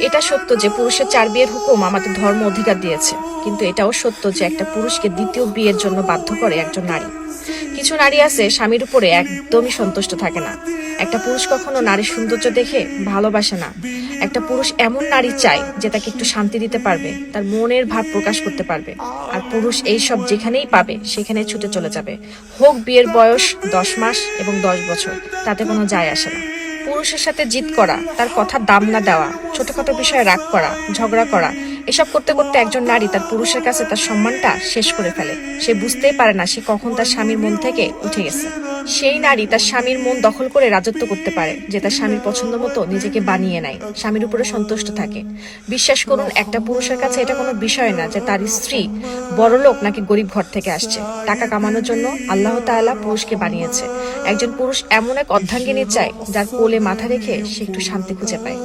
এটা সত্য যে পুরুষের 4 বিয়ের হুকুম আমাদের ধর্ম অধিকার দিয়েছে, কিন্তু এটাও সত্য যে একটা পুরুষকে দ্বিতীয় বিয়ের জন্য বাধ্য করে একজন নারী। কিছু নারী আছে স্বামীর উপরে একদমই সন্তুষ্ট থাকে না। একটা পুরুষ কখনো নারীর সৌন্দর্য দেখে ভালোবাসে না। একটা পুরুষ এমন নারী চায় যে তাকে একটু শান্তি দিতে পারবে, তার মনের ভাব প্রকাশ করতে পারবে। আর পুরুষ এই সব যেখানেই পাবে সেখানে ছুটে চলে যাবে, হোক বিয়ের বয়স 10 মাস এবং 10 বছর, তাতে কোনো যায় আসে না। পুরুষের সাথে জিদ করা, তার কথার দাম না দেওয়া, ছোটখাটো বিষয়ে রাগ করা, ঝগড়া করা, এসব করতে করতে একজন নারী তার পুরুষের কাছে তার সম্মানটা শেষ করে ফেলে। সে বুঝতেই পারে না সে কখন তার স্বামীর মন থেকে উঠে গেছে। সেই নারী তার স্বামীর মন দখল করে রাজত্ব করতে পারে, যে তার স্বামীর পছন্দ মতো নিজেকে বানিয়ে নেয়, স্বামীর উপরে সন্তুষ্ট থাকে। বিশ্বাস করুন, একটা পুরুষের কাছে এটা কোনো বিষয় না যে তার স্ত্রী বড়লোক নাকি গরিব ঘর থেকে আসছে। টাকা কামানোর জন্য আল্লাহ তাআলা পুরুষকে বানিয়েছে। একজন পুরুষ এমন এক অর্ধাঙ্গিনী চায় যার কোলে মাথা রেখে সে একটু শান্তি খুঁজে পায়।